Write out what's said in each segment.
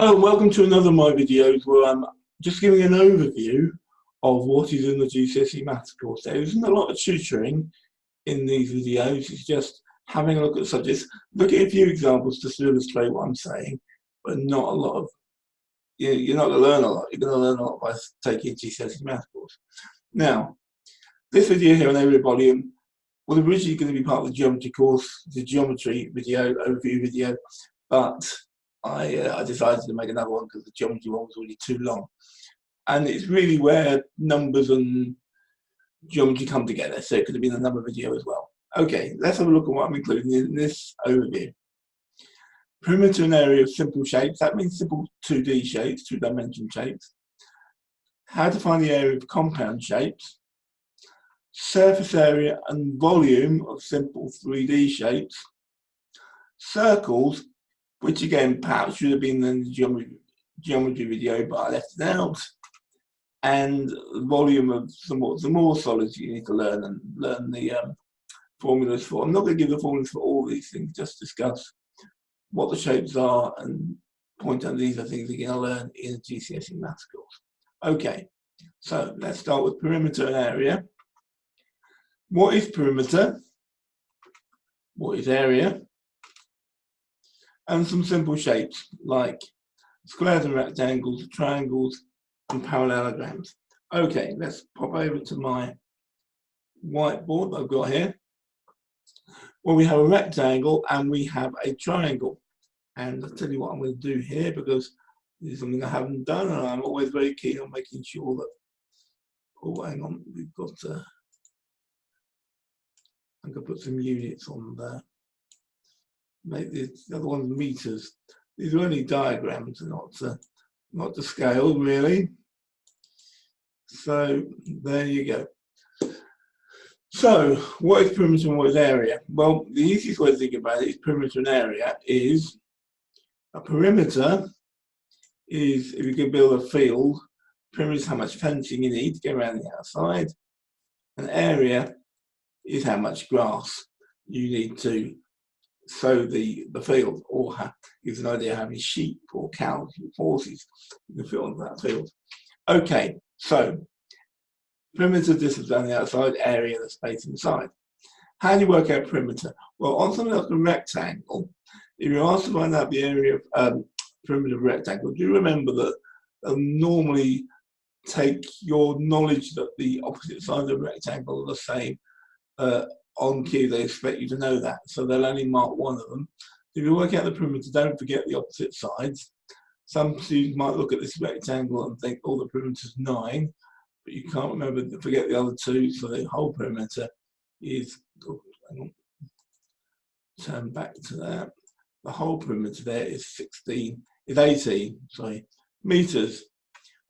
Hello, welcome to another of my videos where I'm just giving an overview of what is in the GCSE maths course. There isn't a lot of tutoring in these videos, it's just having a look at the subjects, looking at a few examples just to illustrate what I'm saying, but not a lot of, you're not going to learn a lot, you're going to learn a lot by taking a GCSE maths course. Now, this video here on area volume was originally going to be part of the geometry course, the geometry video, overview video, but I decided to make another one because the geometry one was already too long. And it's really where numbers and geometry come together, so it could have been another video as well. Okay, let's have a look at what I'm including in this overview. Perimeter and area of simple shapes, that means simple 2D shapes, two-dimension shapes. How to find the area of compound shapes. Surface area and volume of simple 3D shapes. Circles, which again perhaps should have been in the geometry video, but I left it out. And the volume of some more solids you need to learn and learn the formulas for. I'm not going to give the formulas for all these things, just discuss what the shapes are and point out these are things you're going to learn in a GCSE maths course. Okay, so let's start with perimeter and area. What is perimeter? What is area? And some simple shapes like squares and rectangles, triangles, and parallelograms. Okay, let's pop over to my whiteboard that I've got here. Well, we have a rectangle and we have a triangle. And I'll tell you what I'm going to do here, because this is something I haven't done, and I'm always very keen on making sure that, oh, hang on, we've got, I'm going to put some units on there. Make this, the other one's meters. These are only diagrams, not to scale really. So there you go. So what is perimeter and what is area? Well, the easiest way to think about it is perimeter and area is a perimeter is, if you can build a field, perimeter is how much fencing you need to get around the outside. An area is how much grass you need to sow the field, or gives an idea how many sheep or cows or horses you can fit on that field. Okay, so perimeter distance on the outside, area the space inside. How do you work out perimeter? Well, on something like a rectangle, if you're asked to find out the area of perimeter of a rectangle, do remember that they'll normally take your knowledge that the opposite sides of a rectangle are the same on cue. They expect you to know that, so they'll only mark one of them. If you work out the perimeter, don't forget the opposite sides. Some students might look at this rectangle and think, oh, the perimeter is 9, but you can't forget the other two, so the whole perimeter is, oh, hang on, turn back to that. The whole perimeter there is 18 meters.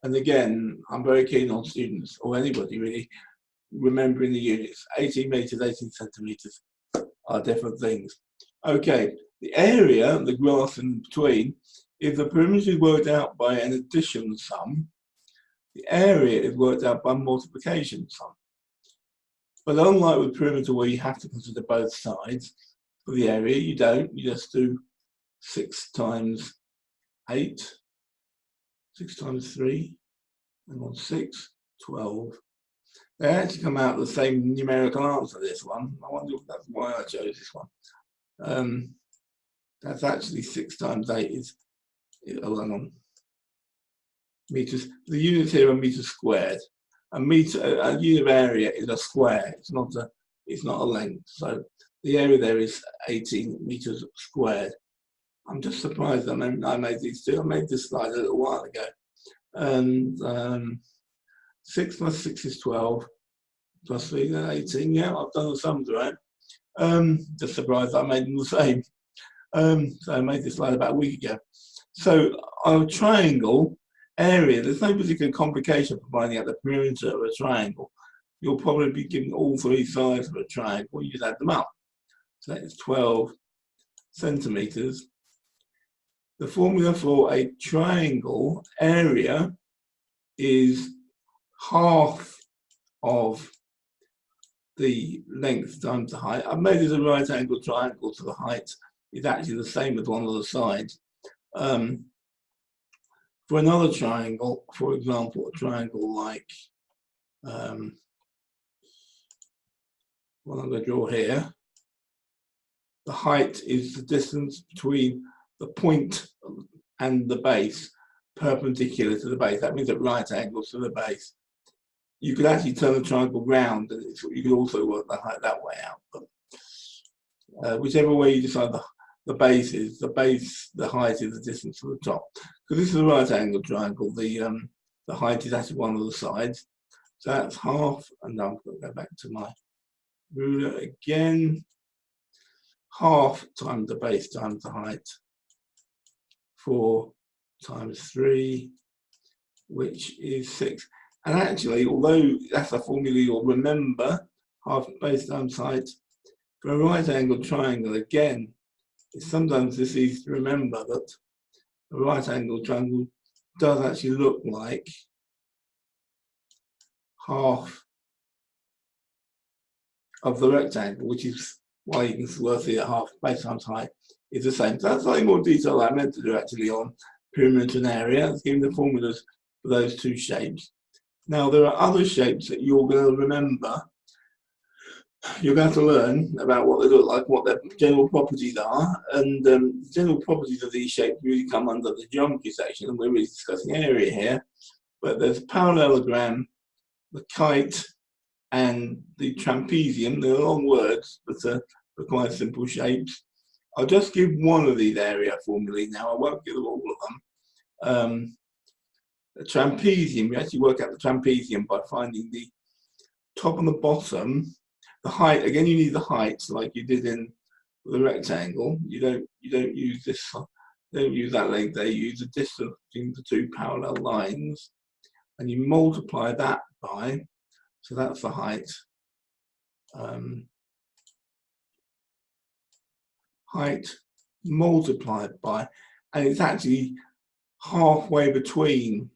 And again, I'm very keen on students, or anybody really, remembering the units. 18 meters, 18 centimeters are different things. Okay, the area, the grass in between, if the perimeter is worked out by an addition sum, the area is worked out by multiplication sum. But unlike with perimeter, where you have to consider both sides, for the area you don't, you just do 6 times 8, 6 times 3, and on 6, 12. They actually come out with the same numerical answer, this one. I wonder if that's why I chose this one. That's actually 6 times 8 is, oh, hang on, meters. The units here are meters squared. A unit of area is a square. It's not a length. So the area there is 18 meters squared. I'm just surprised I made these two. I made this slide a little while ago. And 6 plus 6 is 12. Plus 3 is 18. Yeah, I've done the sums right. Just surprised I made them the same. So I made this slide about a week ago. So our triangle area, there's no particular complication for finding out the perimeter of a triangle. You'll probably be given all 3 sides of a triangle. You just add them up. So that is 12 centimeters. The formula for a triangle area is half of the length times the height. I've made this a right angle triangle, so the height is actually the same as one of the sides. For another triangle, for example, a triangle like what I'm going to draw here, the height is the distance between the point and the base, perpendicular to the base. That means at right angles to the base. You could actually turn the triangle round, and you could also work the height that way out. But whichever way you decide the base is, the height is the distance to the top. Because this is a right angle triangle, the height is actually one of the sides. So that's half, and I'm going to go back to my ruler again. Half times the base times the height. 4 times 3, which is 6. And actually, although that's a formula you'll remember, half base times height, for a right angled triangle, again, sometimes it's easy to remember that a right angled triangle does actually look like half of the rectangle, which is why you can see that half base times height is the same. So that's slightly more detail I meant to do actually on perimeter and area. It's giving the formulas for those two shapes. Now there are other shapes that you're going to remember. You're going to learn about what they look like, what their general properties are, and the general properties of these shapes really come under the geometry section, and we're really discussing area here. But there's parallelogram, the kite, and the trapezium. They're long words, but they're quite simple shapes. I'll just give one of these area formulae now. I won't give them all of them. The trapezium, you actually work out the trapezium by finding the top and the bottom. The height, again, you need the height like you did in the rectangle. You don't use this, don't use that length there. You use the distance between the two parallel lines, and you multiply that by. So that's the height. Height multiplied by, and it's actually halfway between.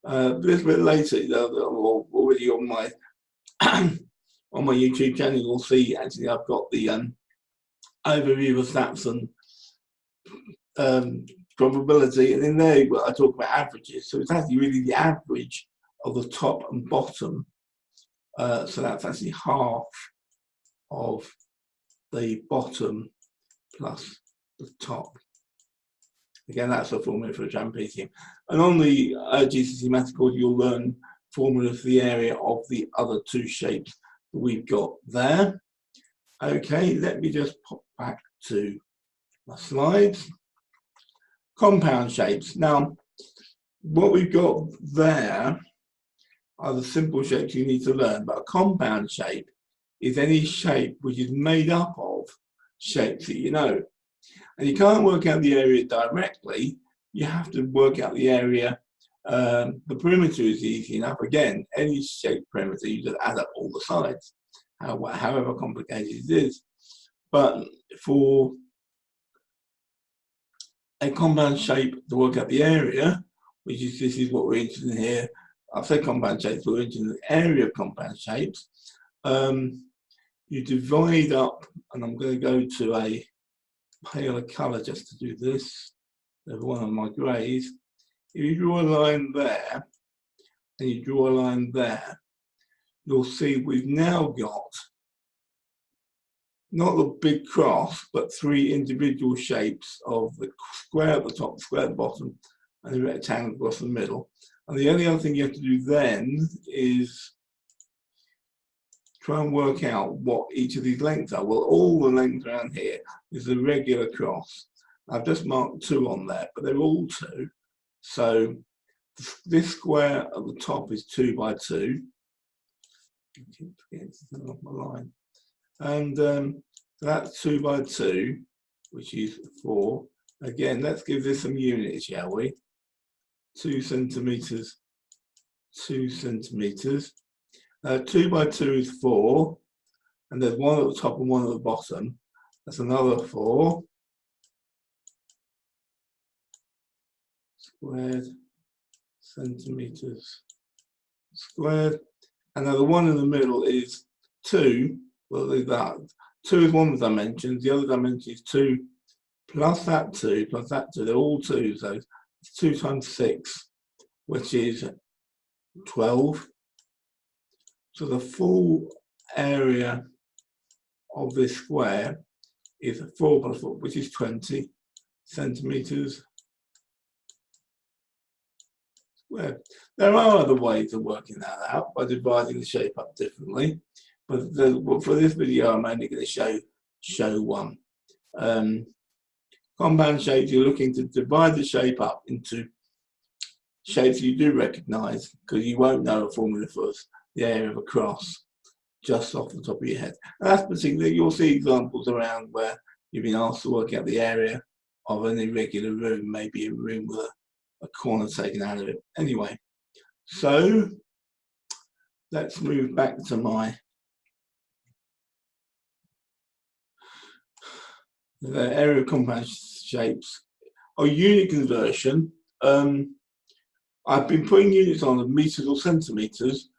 A little bit later, already on my on my YouTube channel, you'll see actually I've got the overview of stats and probability, and in there I talk about averages. So it's actually really the average of the top and bottom. So that's actually half of the bottom plus the top. Again, that's the formula for a trapezium. And on the GCSE maths course, you'll learn formulas for the area of the other two shapes that we've got there. Okay, let me just pop back to my slides. Compound shapes. Now, what we've got there are the simple shapes you need to learn, but a compound shape is any shape which is made up of shapes that you know. And you can't work out the area directly, you have to work out the area. The perimeter is easy enough. Again, any shape perimeter, you just add up all the sides, however complicated it is. But for a compound shape to work out the area, which is this is what we're interested in here. I'll say compound shapes, we're interested in the area of compound shapes. You divide up, and I'm going to go to a paler colour just to do this. There's one of my greys. If you draw a line there, and you draw a line there, you'll see we've now got not the big cross, but 3 individual shapes of the square at the top, square at the bottom, and the rectangle across the middle. And the only other thing you have to do then is try and work out what each of these lengths are. Well, all the lengths around here is a regular cross. I've just marked 2 on there, but they're all 2. So this square at the top is 2 by 2. I keep forgetting to turn off my line. And so that's 2 by 2, which is 4. Again, let's give this some units, shall we? 2 centimeters, 2 centimeters. 2 by 2 is 4, and there's 1 at the top and 1 at the bottom. That's another 4. Squared, centimeters, squared. And now the one in the middle is 2. Well, that 2 is one of the dimensions. The other dimension is 2 plus that 2 plus that 2. They're all 2s, those. It's 2 times 6, which is 12. So the full area of this square is 4 by 4, which is 20 centimeters squared. There are other ways of working that out by dividing the shape up differently, but for this video I'm only going to show one. Compound shapes, you're looking to divide the shape up into shapes you do recognize, because you won't know a formula for the area of a cross just off the top of your head. And that's particularly, you'll see examples around where you've been asked to work out the area of an irregular room, maybe a room with a corner taken out of it. Anyway, so let's move back to the area of compound shapes or unit conversion. I've been putting units on of meters or centimeters,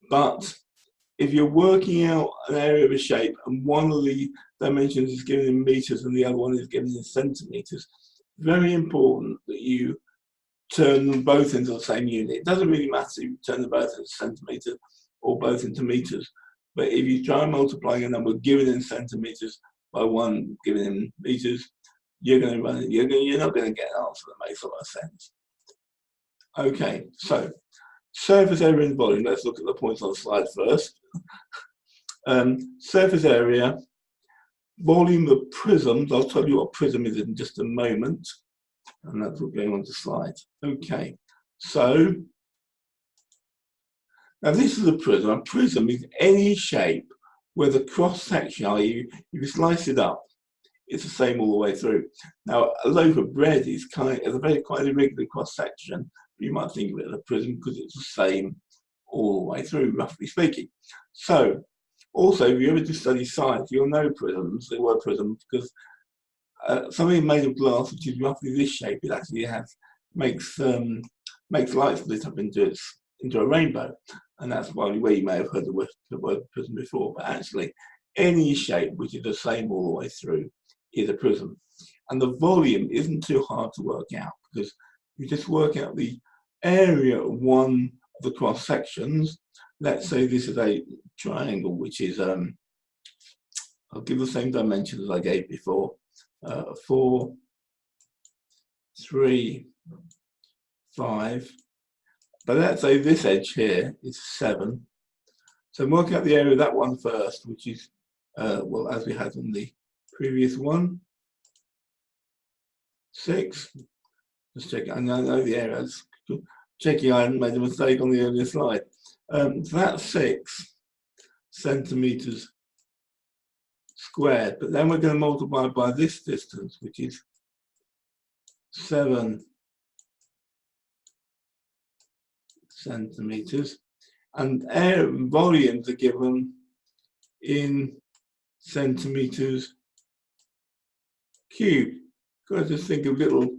but if you're working out an area of a shape and one of the dimensions is given in meters and the other one is given in centimeters, very important that you turn them both into the same unit. It doesn't really matter if you turn them both into centimeters or both into meters, but if you try multiplying a number given in centimeters by one given in meters, you're going to run it. You're not going to get an answer that makes a lot of sense. Okay, so surface area and volume. Let's look at the points on the slide first. Surface area, volume of prisms. I'll tell you what prism is in just a moment, and that's what's going on the slide. Okay, so now this is a prism. A prism is any shape where the cross section, i.e., if you slice it up, it's the same all the way through. Now, a loaf of bread is quite irregular cross section. You might think of it as a prism because it's the same all the way through, roughly speaking. So, also, if you ever just study science, you'll know prisms, the word prism, because something made of glass, which is roughly this shape, it actually makes light split up into a rainbow, and that's probably where you may have heard the word prism before. But actually, any shape which is the same all the way through is a prism, and the volume isn't too hard to work out because you just work out the area of one of the cross sections. Let's say this is a triangle, which is I'll give the same dimensions as I gave before. 4, 3, 5. But let's say this edge here is 7. So work out the area of that one first, which is well, as we had on the previous one, 6. Just check. I know the areas. Checking I hadn't made a mistake on the earlier slide. So that's 6 centimeters squared. But then we're going to multiply by this distance, which is 7 centimeters. And air volumes are given in centimeters cubed. Got to just think of little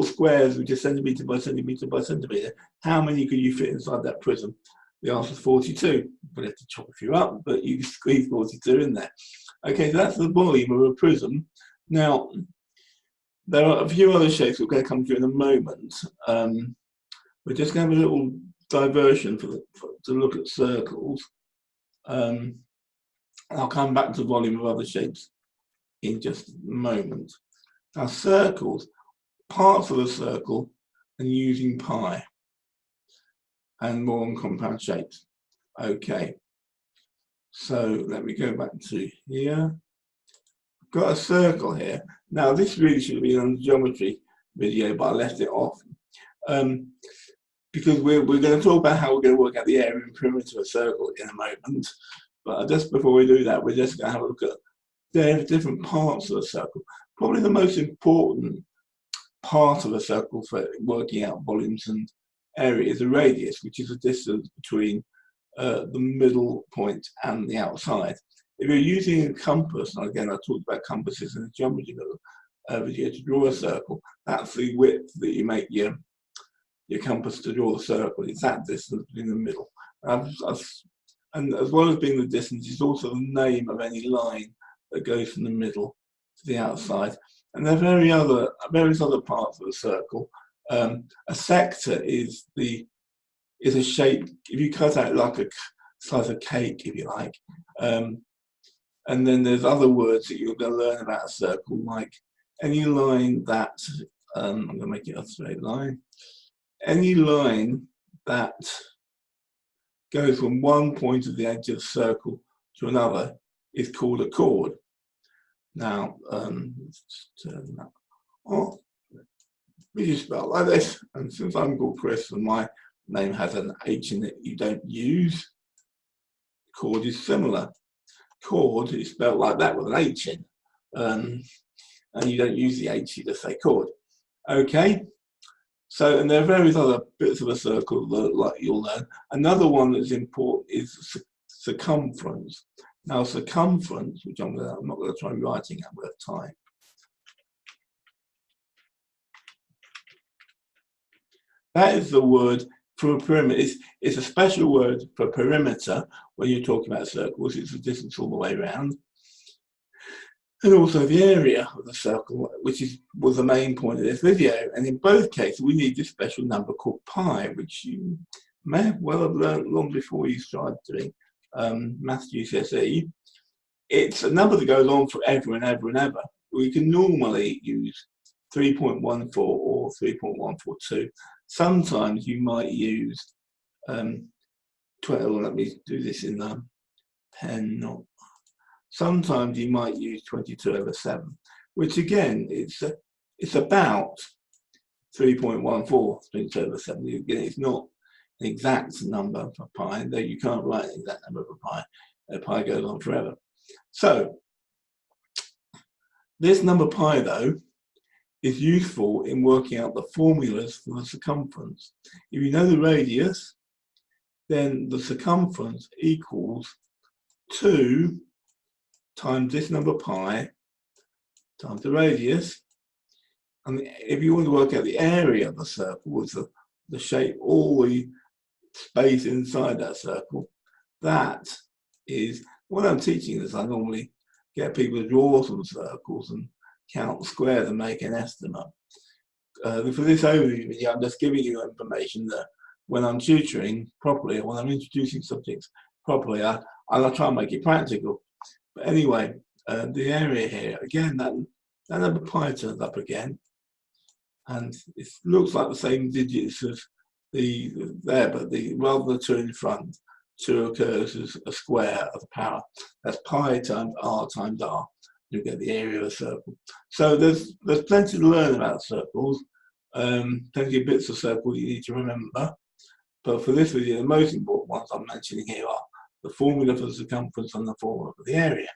squares which are centimeter by centimeter by centimeter. How many could you fit inside that prism? The answer is 42. We'll have to chop a few up, but you can squeeze 42 in there. Okay, so that's the volume of a prism. Now, there are a few other shapes we're going to come to in a moment. We're just going to have a little diversion to look at circles. I'll come back to the volume of other shapes in just a moment. Now, circles, parts of a circle, and using pi, and more on compound shapes. Okay, so let me go back to here. I've got a circle here. Now, this really should have been on the geometry video, but I left it off. Because we're going to talk about how we're going to work out the area and perimeter of a circle in a moment. But just before we do that, we're just going to have a look at the different parts of a circle. Probably the most important part of a circle for working out volumes and area is the radius, which is the distance between the middle point and the outside. If you're using a compass, and again I talked about compasses in the geometry video to draw a circle, that's the width that you make your compass to draw the circle. It's that distance between the middle. And as well as being the distance, it's also the name of any line that goes from the middle to the outside. And there are various other parts of a circle. A sector is a shape. If you cut out like a slice of cake, if you like, and then there's other words that you're going to learn about a circle, like any line that I'm going to make it a straight line. Any line that goes from one point of the edge of the circle to another is called a chord. Now, let's just turn that off. We just spell like this, and since I'm called Chris and my name has an H in it you don't use, chord is similar. Chord is spelled like that with an H in, and you don't use the H, you just say chord. Okay, so, and there are various other bits of a circle that like you'll learn. Another one that's important is circumference. Now, circumference, which I'm not going to try writing at with time. That is the word for a perimeter. It's a special word for perimeter when you're talking about circles. It's the distance all the way around. And also the area of the circle, which was the main point of this video. And in both cases, we need this special number called pi, which you may have well have learned long before you started doing maths GCSE. It's a number that goes on forever and ever and ever. We can normally use 3.14 or 3.142. Sometimes you might use 12. Let me do this in the pen. Sometimes you might use 22/7, which again it's about 3.14 22/7. Again, it's not an exact number for pi, though you can't write an exact number for pi. Pi goes on forever. So this number pi, though, is useful in working out the formulas for the circumference. If you know the radius, then the circumference equals 2 times this number pi times the radius. And if you want to work out the area of the circle, with the shape, all the space inside that circle, that is, when I'm teaching this, I normally get people to draw some circles and count squares and make an estimate. For this overview, I'm just giving you information that when I'm tutoring properly, or when I'm introducing subjects properly, I'll try and make it practical. But anyway, the area here, again, that number pi turns up again, and it looks like the same digits as there, but rather than the 2 in front, 2 occurs as a square of the power. That's pi times r times r. You get the area of a circle. So there's plenty to learn about circles, plenty of bits of circle you need to remember. But for this video, the most important ones I'm mentioning here are the formula for the circumference and the formula for the area,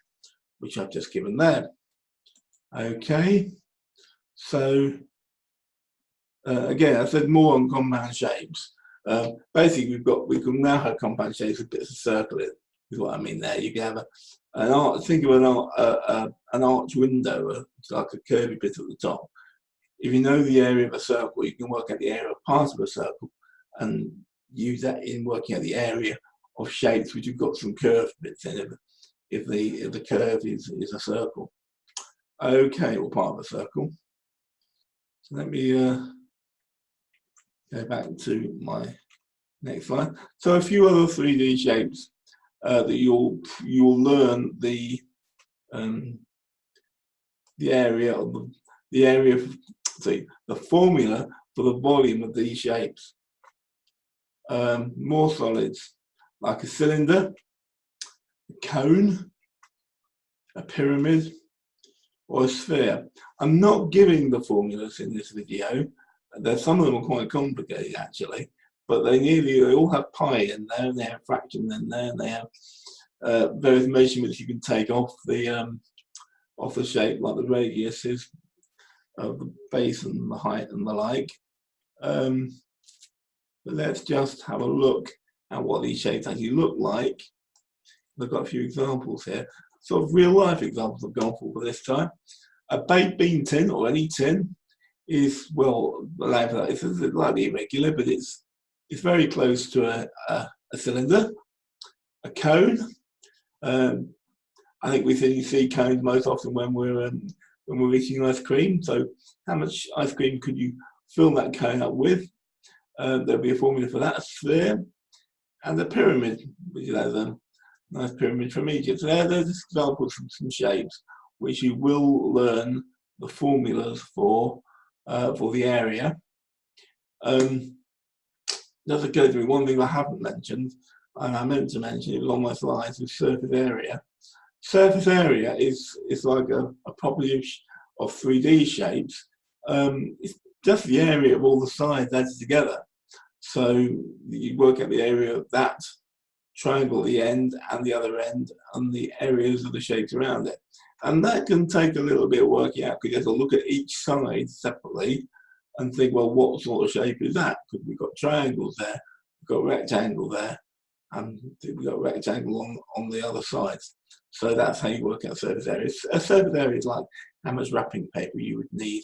which I've just given there. Okay, so again, I said more on compound shapes. Basically, we can now have compound shapes with bits of circle in, is what I mean there. You can have an arch, think of an arch window, it's like a curvy bit at the top. If you know the area of a circle, you can work out the area of part of a circle and use that in working out the area of shapes which have got some curved bits in it, if the curve is a circle. Okay, or part of a circle. So let me go back to my next slide. So a few other 3D shapes that you'll learn the area of the formula for the volume of these shapes. More solids, like a cylinder, a cone, a pyramid, or a sphere. I'm not giving the formulas in this video. Some of them are quite complicated actually, but they all have pi in there, and they have fractions in there, and they have various measurements you can take off the shape, like the radiuses of the base and the height and the like. But let's just have a look at what these shapes actually look like. I've got a few examples here, sort of real life examples I've gone for this time. A baked bean tin, or any tin, is, well, it's slightly irregular, but it's very close to a cylinder. A cone, I think we see cones most often when we're when we're eating ice cream. So how much ice cream could you fill that cone up with? There'll be a formula for that, sphere, and the pyramid, which is a nice pyramid from Egypt. So there's examples from some shapes which you will learn the formulas for the area. Does occur to me one thing I haven't mentioned, and I meant to mention it was on my slides, is surface area. Surface area is like a property of 3D shapes. It's just the area of all the sides added together. So you work out the area of that triangle at the end and the other end and the areas of the shapes around it. And that can take a little bit of working out, because you have to look at each side separately and think, well, what sort of shape is that? Because we've got triangles there, we've got rectangle there, and we've got rectangle on the other sides. So that's how you work out surface area. A surface area is like how much wrapping paper you would need.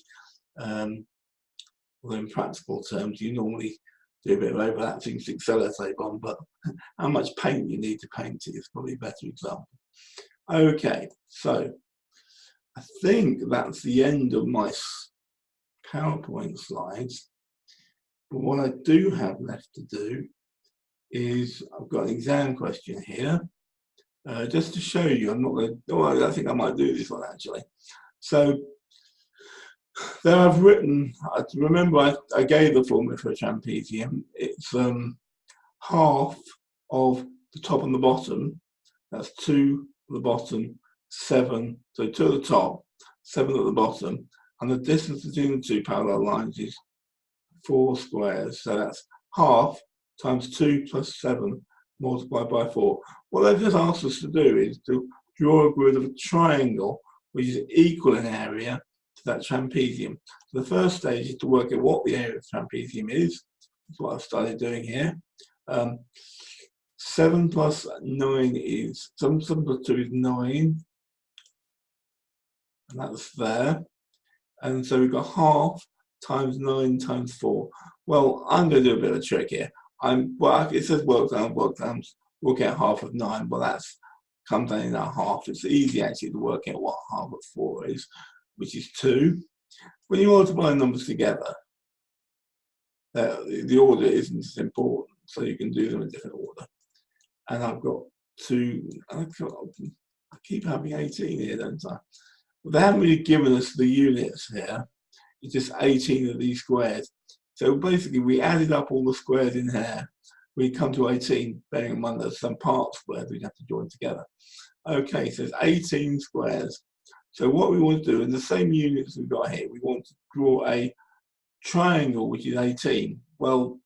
Well, in practical terms, you normally do a bit of overlapping stick sellotape on, but how much paint you need to paint it is probably a better example. Okay, so I think that's the end of my PowerPoint slides. But what I do have left to do is I've got an exam question here, just to show you. I'm not going to, I think I might do this one actually. So there I've written, remember I gave the formula for a trapezium. It's half of the top and the bottom. That's 2 at the bottom, 7, so 2 at the top, 7 at the bottom, and the distance between the two parallel lines is 4 squares. So that's half times 2 plus 7 multiplied by 4. What they've just asked us to do is to draw a grid of a triangle which is equal in area to that trapezium. So the first stage is to work out what the area of the trapezium is. That's what I've started doing here. 7 plus 9 is, 7 plus 2 is 9, and that's there. And so we've got half times 9 times 4. Well, I'm going to do a bit of a trick here. Well, it says work out half of 9, but that's comes down in that half. It's easy actually to work out what half of 4 is, which is 2. When you multiply numbers together, the order isn't as important, so you can do them in different order. And I've got 2, I keep having 18 here, don't I? But they haven't really given us the units here. It's just 18 of these squares. So basically we added up all the squares in here. We come to 18, bearing in mind there's some part squares we have to join together. Okay, so it's 18 squares. So what we want to do, in the same units we've got here, we want to draw a triangle which is 18. Well,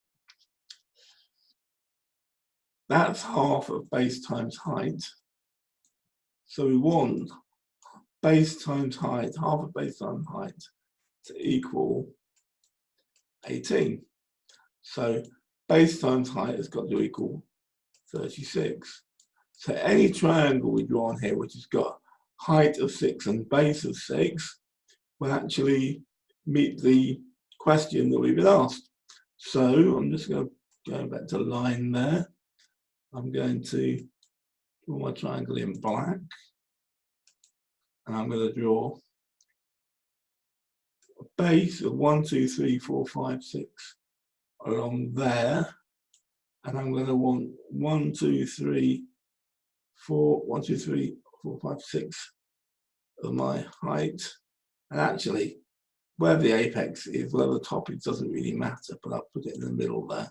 that's half of base times height. So we want base times height, half of base times height, to equal 18. So base times height has got to equal 36. So any triangle we draw on here which has got height of 6 and base of 6 will actually meet the question that we've been asked. So I'm just going to go back to line there. I'm going to draw my triangle in black, and I'm going to draw a base of 1, 2, 3, 4, 5, 6 along there, and I'm going to want 1, 2, 3, 4, 1, 2, 3, 4, 5, 6 of my height. And actually, where the apex is, where the top is, doesn't really matter, but I'll put it in the middle there.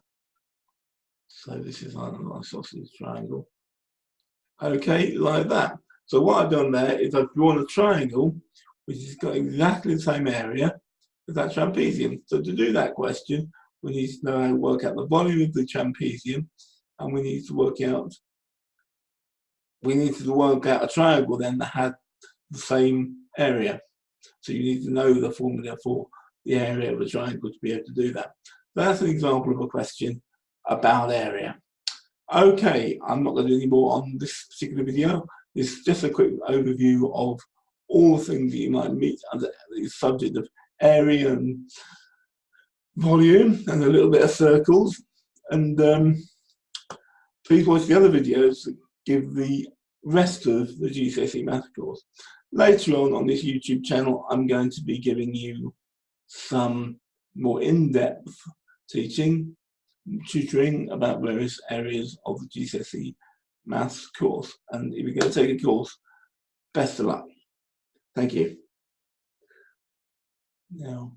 So this is our isosceles triangle. Okay, like that. So what I've done there is I've drawn a triangle which has got exactly the same area as that trapezium. So to do that question, we need to know how to work out the volume of the trapezium, and we need to work out a triangle then that had the same area. So you need to know the formula for the area of a triangle to be able to do that. That's an example of a question about area. Okay, I'm not going to do any more on this particular video. This is just a quick overview of all the things that you might meet under the subject of area and volume, and a little bit of circles. And please watch the other videos that give the rest of the GCSE math course. Later on this YouTube channel, I'm going to be giving you some more in-depth tutoring about various areas of the GCSE maths course. And if you're going to take a course, best of luck. Thank you. Now,